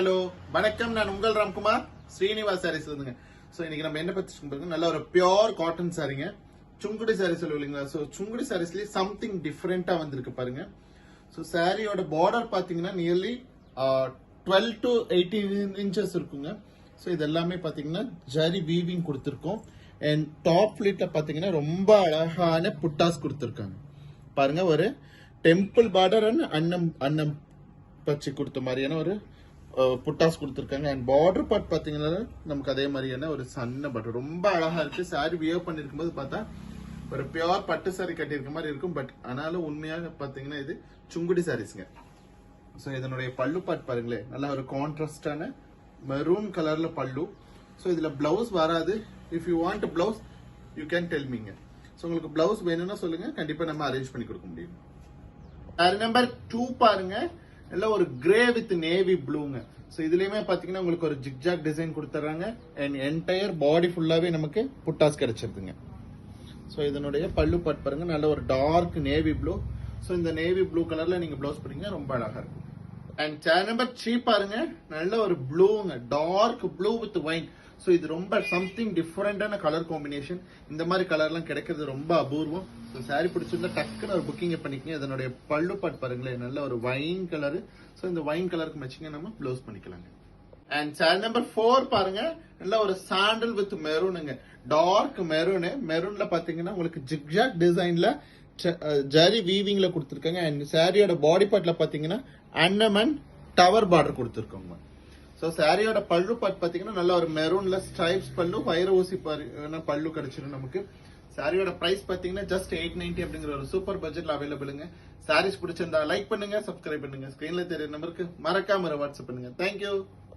Hello வணக்கம், நான் உங்கள் ராம்குமார் ஸ்ரீனிவாஸ் சாரீஸ் வந்துங்க. ஸோ இன்னைக்கு நம்ம என்ன பத்தி சொல்லுங்க, நல்ல ஒரு பியோர் காட்டன் சாரீங்க, சுங்குடி சாரீ சொல்லுவீங்களா. ஸோ சுங்குடி சாரீஸ்லயே சம்திங் டிஃப்ரெண்டா வந்திருக்கு பாருங்க. ஸோ சாரியோட பார்டர் பாத்தீங்கன்னா நியர்லி 12 to 18 inches இருக்குங்க. ஸோ இது எல்லாமே பாத்தீங்கன்னா ஜரி வீவிங் கொடுத்துருக்கோம். அண்ட் டாப் ஃபிளிட்ல பாத்தீங்கன்னா ரொம்ப அழகான புட்டாஸ் கொடுத்துருக்காங்க பாருங்க. ஒரு டெம்பிள் பார்டர் அண்ட் அன்னம் பச்சை கொடுத்த மாதிரியான ஒரு புட்டாஸ் கொடுத்துருக்காங்க. அண்ட் பார்டர் பார்ட் பாத்தீங்கன்னா நமக்கு அதே மாதிரியான ஒரு சன்ன பார்டர் ரொம்ப அழகா இருக்கு. சாரி வியர் பண்ணிருக்கும் போது பார்த்தா ஒரு பியோர் பட்டு சாரி கட்டியிருக்க மாதிரி இருக்கும். பட் ஆனாலும் உண்மையாக பாத்தீங்கன்னா இது சுங்குடி சாரீஸ்ங்க. ஸோ இதனுடைய பல்லு பார்ட் பாருங்களேன், நல்லா ஒரு கான்ட்ராஸ்டான மெரூன் கலர்ல பல்லு. ஸோ இதுல பிளவுஸ் வராது. If you want blouse you can tell மீங்க. ஸோ உங்களுக்கு பிளவுஸ் வேணும்னா சொல்லுங்க, கண்டிப்பா நம்ம அரேஞ்ச் பண்ணி கொடுக்க முடியும். நம்பர் 2 பாருங்க, நல்ல ஒரு கிரே வித் நேவி ப்ளூங்க. ஸோ இதுலயுமே பாத்தீங்கன்னா உங்களுக்கு ஒரு ஜிக்ஜாக் டிசைன் கொடுத்துறாங்க. அண்ட் என்டையர் பாடி ஃபுல்லாவே நமக்கு புட்டாஸ் கிடைச்சிருதுங்க. ஸோ இதனுடைய பல்லு பார்ட் பாருங்க, நல்ல ஒரு டார்க் நேவி ப்ளூ. ஸோ இந்த நேவி ப்ளூ கலர்ல நீங்க பிளவுஸ் பண்ணீங்க ரொம்ப அழகா இருக்கும். அண்ட் சேர் நம்பர் 3 பாருங்க, நல்ல ஒரு ப்ளூங்க, dark blue with wine. So இது ரொம்ப சம்திங் டிஃபரெண்டான கலர் காம்பினேஷன். இந்த மாதிரி கலர்லாம் கிடைக்கிறது ரொம்ப அபூர்வம். ஸோ சாரி பிடிச்சிருந்தா டக்குன்னு ஒரு புக்கிங் பண்ணிக்கங்க. இதனுடைய பல்லு பார்ட் பாருங்களேன், நல்ல ஒரு வைன் கலரு. ஸோ இந்த வைன் கலருக்கு மேட்சிங்க நம்ம ப்ளவுஸ் பண்ணிக்கலாங்க. அண்ட் சேர் நம்பர் 4 பாருங்க, நல்ல ஒரு சாண்டல் வித் மெரூனுங்க, டார்க் மெரூனு. மெரூன்ல பாத்தீங்கன்னா உங்களுக்கு ஜிக்ஜாக் டிசைன்ல ஜரி வீவிங்ல கொடுத்துருக்காங்க. அண்ட் சாரியோட பாடி பார்ட்ல பாத்தீங்கன்னா அன்னமன் டவர் பார்டர் கொடுத்துருக்கோங்க. ஸோ சாரியோட பல்லு பார்ட் பாத்தீங்கன்னா நல்ல ஒரு மெரூன்ல ஸ்ட்ரைப்ஸ் பல்லு, வைர ஊசி பல்லு கிடைச்சிடும் நமக்கு. சாரியோட பிரைஸ் பாத்தீங்கன்னா ஜஸ்ட் 890 அப்படிங்கிற ஒரு சூப்பர் பட்ஜெட்ல அவைலபிளுங்க. சாரீஸ் பிடிச்சிருந்தா லைக் பண்ணுங்க, சப்ஸ்கிரைப் பண்ணுங்க. ஸ்கிரீன்ல தெரிய நம்பருக்கு மறக்காம வாட்ஸ்அப் பண்ணுங்க. தேங்க்யூ.